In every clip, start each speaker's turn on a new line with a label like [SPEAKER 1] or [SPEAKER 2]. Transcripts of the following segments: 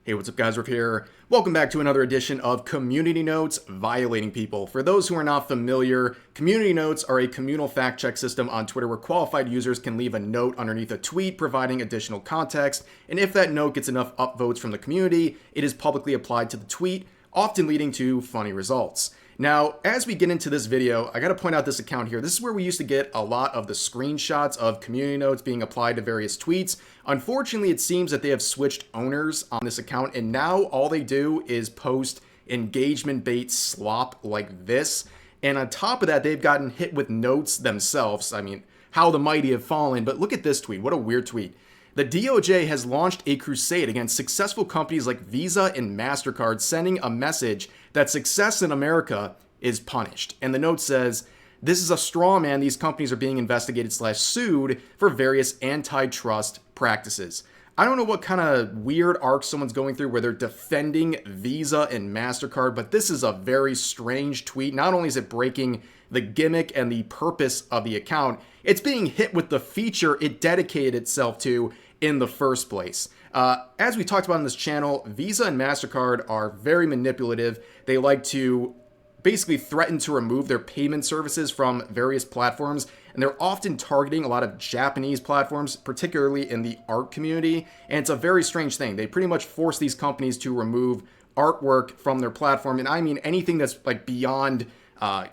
[SPEAKER 1] Hey, what's up guys, Rick here. Welcome back to another edition of Community Notes, Violating People. For those who are not familiar, Community Notes are a communal fact check system on Twitter where qualified users can leave a note underneath a tweet providing additional context, and if that note gets enough upvotes from the community, it is publicly applied to the tweet, often leading to funny results. Now, as we get into this video, I gotta point out this account here. This is where we used to get a lot of the screenshots of community notes being applied to various tweets. Unfortunately, it seems that they have switched owners on this account, and now all they do is post engagement bait slop like this. And on top of that, they've gotten hit with notes themselves. I mean, how the mighty have fallen, but look at this tweet. What a weird tweet. The DOJ has launched a crusade against successful companies like Visa and MasterCard, sending a message that success in America is punished. And the note says, this is a straw man. These companies are being investigated / sued for various antitrust practices. I don't know what kind of weird arc someone's going through where they're defending Visa and MasterCard, but this is a very strange tweet. Not only is it breaking the gimmick and the purpose of the account, it's being hit with the feature it dedicated itself to in the first place. As we talked about on this channel, Visa and MasterCard are very manipulative. They like to basically threaten to remove their payment services from various platforms, and they're often targeting a lot of Japanese platforms, particularly in the art community, and it's a very strange thing. They pretty much force these companies to remove artwork from their platform, and I mean anything that's like beyond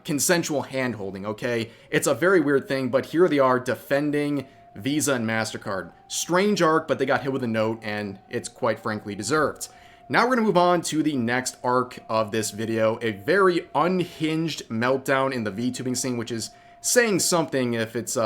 [SPEAKER 1] consensual hand-holding, okay? It's a very weird thing, but here they are defending Visa and MasterCard. Strange arc, but they got hit with a note, and it's quite frankly deserved. Now we're going to move on to the next arc of this video, a very unhinged meltdown in the VTubing scene, which is saying something if it's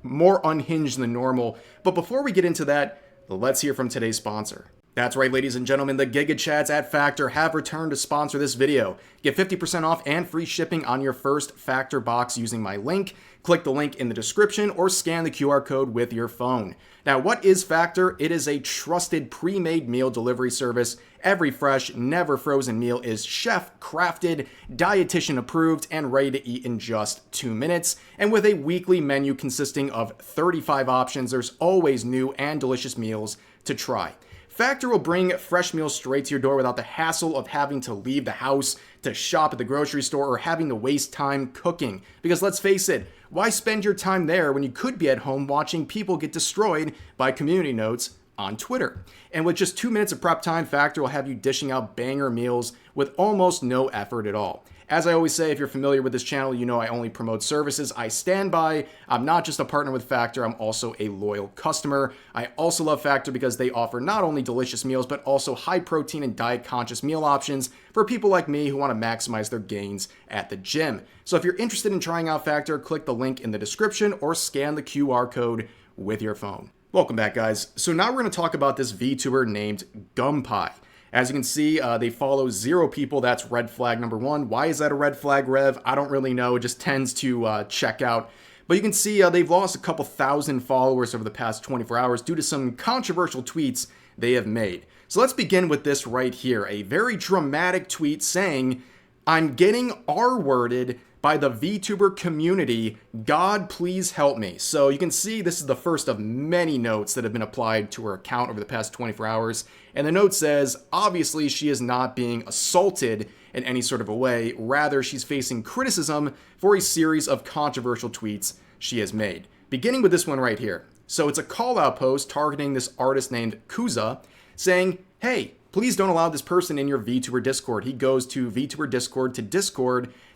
[SPEAKER 1] more unhinged than normal. But before we get into that, let's hear from today's sponsor. That's right, ladies and gentlemen, the Giga Chads at Factor have returned to sponsor this video. Get 50% off and free shipping on your first Factor box using my link. Click the link in the description or scan the QR code with your phone. Now, what is Factor? It is a trusted pre-made meal delivery service. Every fresh, never frozen meal is chef-crafted, dietitian approved, and ready to eat in just 2 minutes. And with a weekly menu consisting of 35 options, there's always new and delicious meals to try. Factor will bring fresh meals straight to your door without the hassle of having to leave the house to shop at the grocery store or having to waste time cooking. Because let's face it, why spend your time there when you could be at home watching people get destroyed by community notes on Twitter? And with just 2 minutes of prep time, Factor will have you dishing out banger meals with almost no effort at all. As I always say, if you're familiar with this channel, you know I only promote services I stand by. I'm not just a partner with Factor, I'm also a loyal customer. I also love Factor because they offer not only delicious meals, but also high protein and diet conscious meal options for people like me who want to maximize their gains at the gym. So if you're interested in trying out Factor, click the link in the description or scan the QR code with your phone. Welcome back, guys. So now we're going to talk about this VTuber named Gumpie. As you can see, they follow 0 people. That's red flag number 1. Why is that a red flag, Rev? I don't really know. It just tends to check out. But you can see they've lost a couple thousand followers over the past 24 hours due to some controversial tweets they have made. So let's begin with this right here. A very dramatic tweet saying, "I'm getting R-worded by the VTuber community. God, please help me." So you can see this is the first of many notes that have been applied to her account over the past 24 hours. And the note says, obviously she is not being assaulted in any sort of a way. Rather, she's facing criticism for a series of controversial tweets she has made. Beginning with this one right here. So it's a call out post targeting this artist named Kuza saying, "Hey, please don't allow this person in your VTuber Discord. He goes to VTuber Discord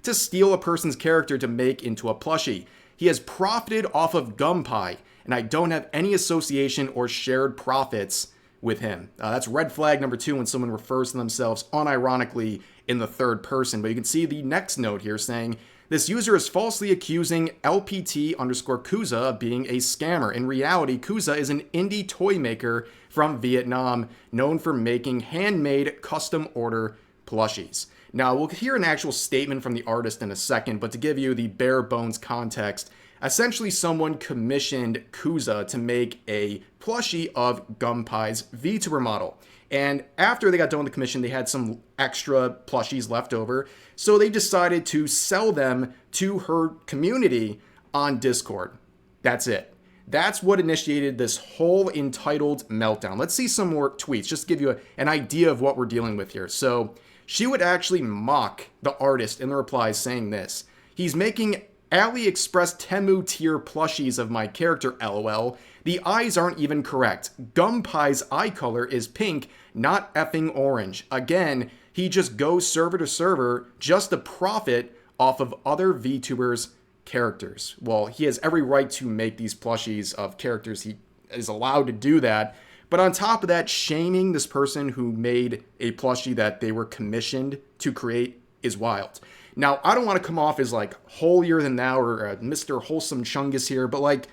[SPEAKER 1] to steal a person's character to make into a plushie. He has profited off of Gumpie, and I don't have any association or shared profits with him." That's red flag number 2 when someone refers to themselves unironically in the third person. But you can see the next note here saying, "This user is falsely accusing LPT_Kuza of being a scammer. In reality, Kuza is an indie toy maker from Vietnam known for making handmade custom order plushies." Now, we'll hear an actual statement from the artist in a second, but to give you the bare bones context, essentially someone commissioned Kuza to make a plushie of Gumpie's VTuber model. And after they got done with the commission, they had some extra plushies left over, so they decided to sell them to her community on Discord. That's it. That's what initiated this whole entitled meltdown. Let's see some more tweets, just to give you an idea of what we're dealing with here. So she would actually mock the artist in the replies saying this: "He's making AliExpress Temu tier plushies of my character, lol. The eyes aren't even correct. Gunpie's eye color is pink, not effing orange. Again, he just goes server to server just to profit off of other VTubers' characters." Well, he has every right to make these plushies of characters. He is allowed to do that. But on top of that, shaming this person who made a plushie that they were commissioned to create is wild. Now, I don't want to come off as like holier than thou or Mr. Wholesome Chungus here, but like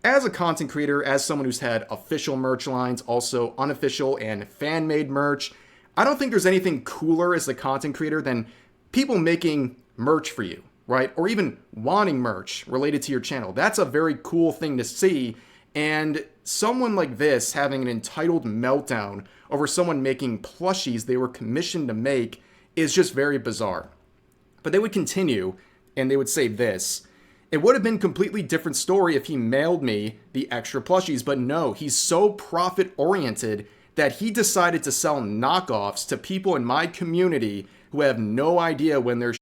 [SPEAKER 1] as a content creator, as someone who's had official merch lines, also unofficial and fan-made merch, I don't think there's anything cooler as a content creator than people making merch for you, right? Or even wanting merch related to your channel. That's a very cool thing to see. And someone like this having an entitled meltdown over someone making plushies they were commissioned to make is just very bizarre. But they would continue and they would say this: "It would have been a completely different story if he mailed me the extra plushies, but no, he's so profit oriented that he decided to sell knockoffs to people in my community who have no idea when their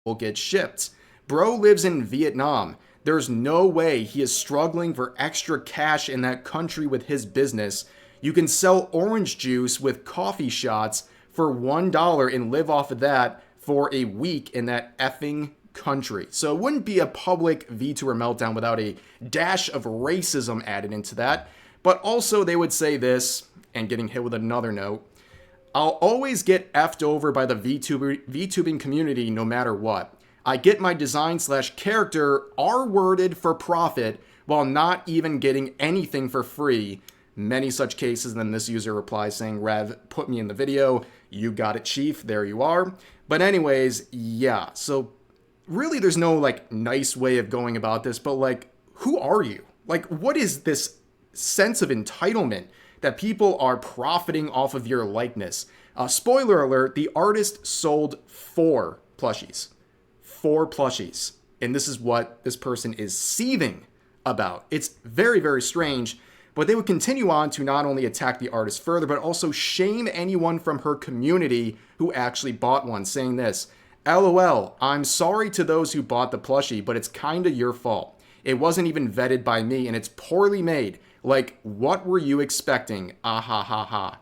[SPEAKER 1] will get shipped. Bro lives in Vietnam. There's no way he is struggling for extra cash in that country with his business. You can sell orange juice with coffee shots for $1 and live off of that for a week in that effing country." So it wouldn't be a public VTuber meltdown without a dash of racism added into that. But also they would say this, and getting hit with another note: "I'll always get effed over by the VTubing community no matter what. I get my design/character R-worded for profit while not even getting anything for free. Many such cases." And then this user replies saying, "Rev, put me in the video. You got it, chief. There you are." But anyways, yeah. So really there's no like nice way of going about this, but like, who are you? Like, what is this sense of entitlement that people are profiting off of your likeness? Spoiler alert, the artist sold 4 plushies. 4 plushies. And this is what this person is seething about. It's very, very strange. But they would continue on to not only attack the artist further, but also shame anyone from her community who actually bought one, saying this: "LOL, I'm sorry to those who bought the plushie, but it's kinda your fault. It wasn't even vetted by me, and it's poorly made. Like, what were you expecting? Ah ha ha ha."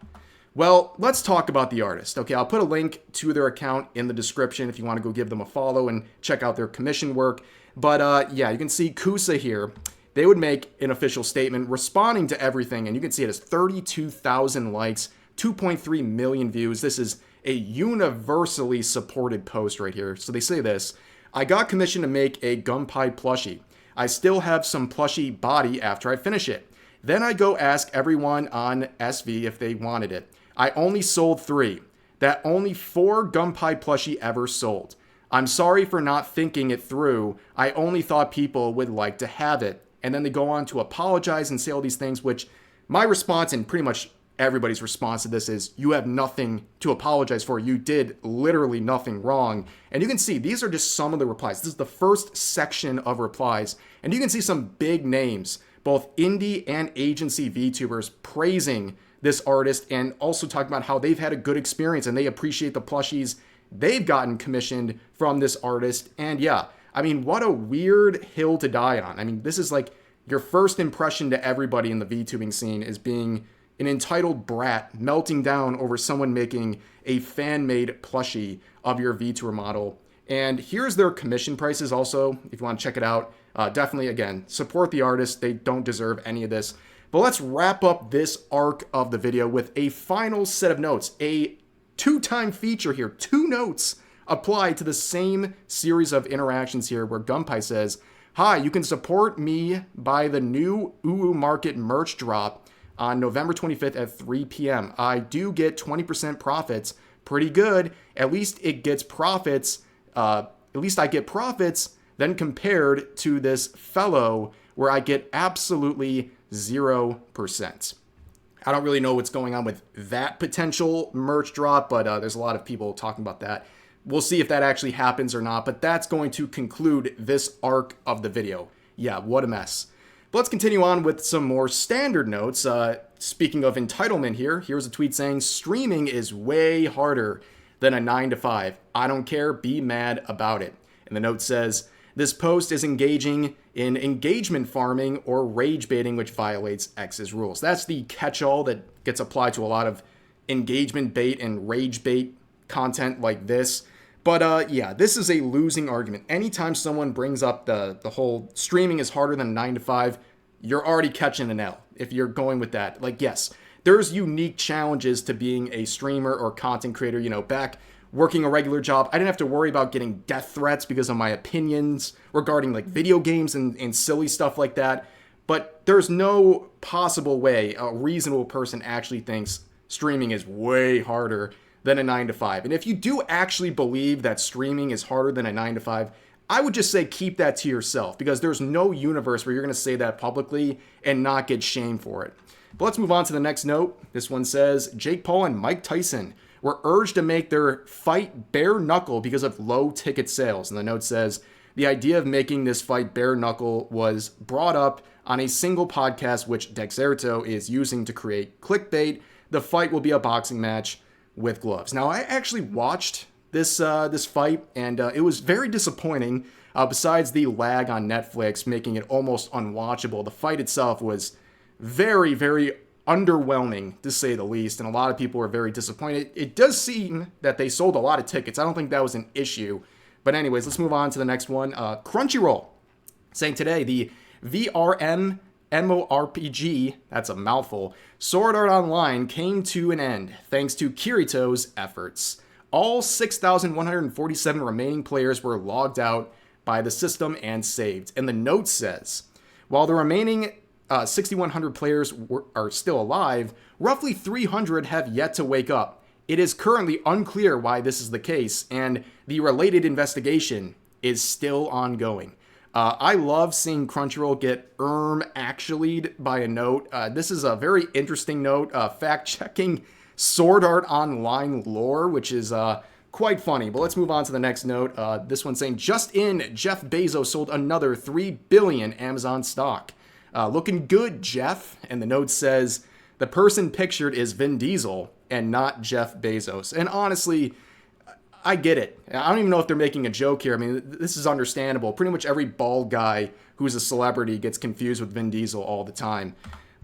[SPEAKER 1] Well, let's talk about the artist. Okay, I'll put a link to their account in the description if you want to go give them a follow and check out their commission work. But yeah, you can see Kusa here. They would make an official statement responding to everything, and you can see it has 32,000 likes, 2.3 million views. This is a universally supported post right here. So they say this: "I got commissioned to make a Gunpie plushie. I still have some plushie body after I finish it. Then I go ask everyone on SV if they wanted it. I only sold 3. That only 4 Gunpie plushie ever sold. I'm sorry for not thinking it through. I only thought people would like to have it." And then they go on to apologize and say all these things, which my response and pretty much everybody's response to this is, you have nothing to apologize for. You did literally nothing wrong. And you can see these are just some of the replies. This is the first section of replies. And you can see some big names, both indie and agency VTubers, praising this artist and also talking about how they've had a good experience and they appreciate the plushies they've gotten commissioned from this artist. And yeah, I mean, what a weird hill to die on. I mean, this is like your first impression to everybody in the VTubing scene is being an entitled brat melting down over someone making a fan-made plushie of your VTuber model. And here's their commission prices also, if you want to check it out. Definitely, again, support the artist. They don't deserve any of this. But let's wrap up this arc of the video with a final set of notes. A 2-time feature here. 2 notes apply to the same series of interactions here where Gunpie says, "Hi, you can support me by the new UU Market merch drop on November 25th at 3 p.m. I do get 20% profits. Pretty good. At least it gets profits. At least I get profits then compared to this fellow where I get absolutely 0%. I don't really know what's going on with that potential merch drop, but there's a lot of people talking about that. We'll see if that actually happens or not, but that's going to conclude this arc of the video. Yeah, what a mess. But let's continue on with some more standard notes. Speaking of entitlement here, here's a tweet saying, streaming is way harder than a 9 to 5. I don't care, be mad about it. And the note says, this post is engaging in engagement farming or rage baiting, which violates X's rules. That's the catch-all that gets applied to a lot of engagement bait and rage bait content like this. But yeah, this is a losing argument. Anytime someone brings up the whole streaming is harder than 9 to 5, you're already catching an L if you're going with that. Like, yes, there's unique challenges to being a streamer or content creator. You know, back working a regular job, I didn't have to worry about getting death threats because of my opinions regarding like video games and silly stuff like that. But there's no possible way a reasonable person actually thinks streaming is way harder than a 9 to 5. And if you do actually believe that streaming is harder than a 9 to 5, I would just say keep that to yourself, because there's no universe where you're going to say that publicly and not get shamed for it. But let's move on to the next note. This one says, Jake Paul and Mike Tyson were urged to make their fight bare knuckle because of low ticket sales. And the note says, the idea of making this fight bare knuckle was brought up on a single podcast which Dexerto is using to create clickbait. The fight will be a boxing match with gloves. Now, I actually watched this fight, and it was very disappointing. Besides the lag on Netflix making it almost unwatchable, the fight itself was very, very underwhelming, to say the least, and a lot of people were very disappointed. It does seem that they sold a lot of tickets. I don't think that was an issue. But anyways, let's move on to the next one. Crunchyroll saying today the VRM MMORPG, that's a mouthful, Sword Art Online came to an end thanks to Kirito's efforts. All 6,147 remaining players were logged out by the system and saved. And the note says, while the remaining 6,100 players are still alive, roughly 300 have yet to wake up. It is currently unclear why this is the case, and the related investigation is still ongoing. I love seeing Crunchyroll get actually'd by a note. This is a very interesting note, fact-checking Sword Art Online lore, which is quite funny. But let's move on to the next note. This one saying, just in, Jeff Bezos sold another 3 billion Amazon stock. Looking good, Jeff. And the note says, the person pictured is Vin Diesel and not Jeff Bezos. And honestly, I get it. I don't even know if they're making a joke here. I mean, this is understandable. Pretty much every bald guy who's a celebrity gets confused with Vin Diesel all the time.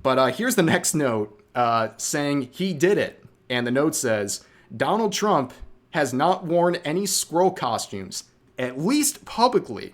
[SPEAKER 1] But here's the next note saying he did it. And the note says, Donald Trump has not worn any scroll costumes, at least publicly.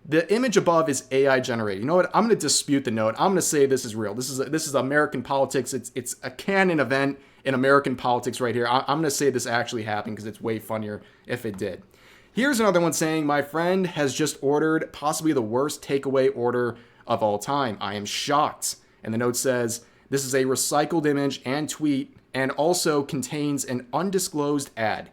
[SPEAKER 1] The image above is AI generated. You know what? I'm going to dispute the note. I'm going to say this is real. This is American politics. It's a canon event in American politics right here. I'm going to say this actually happened because it's way funnier if it did. Here's another one saying, my friend has just ordered possibly the worst takeaway order of all time. I am shocked. And the note says, this is a recycled image and tweet and also contains an undisclosed ad.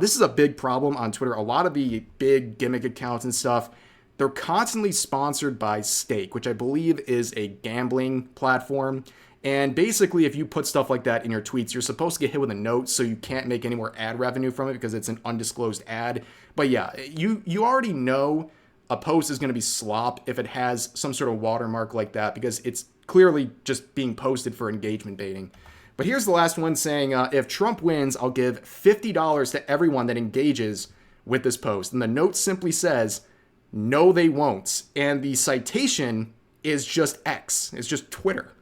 [SPEAKER 1] This is a big problem on Twitter. A lot of the big gimmick accounts and stuff, they're constantly sponsored by Stake, which I believe is a gambling platform. And basically, if you put stuff like that in your tweets, you're supposed to get hit with a note so you can't make any more ad revenue from it because it's an undisclosed ad. But yeah, you already know a post is going to be slop if it has some sort of watermark like that because it's clearly just being posted for engagement baiting. But here's the last one saying, if Trump wins, I'll give $50 to everyone that engages with this post. And the note simply says, no, they won't. And the citation is just X. It's just Twitter.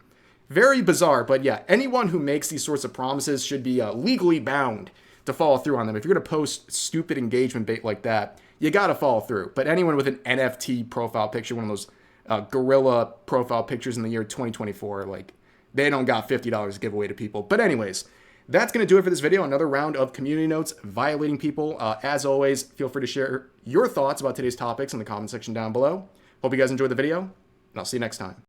[SPEAKER 1] Very bizarre, but yeah, anyone who makes these sorts of promises should be legally bound to follow through on them. If you're going to post stupid engagement bait like that, you got to follow through. But anyone with an NFT profile picture, one of those gorilla profile pictures in the year 2024, like, they don't got $50 to give away to people. But anyways, that's going to do it for this video. Another round of community notes violating people. As always, feel free to share your thoughts about today's topics in the comment section down below. Hope you guys enjoyed the video, and I'll see you next time.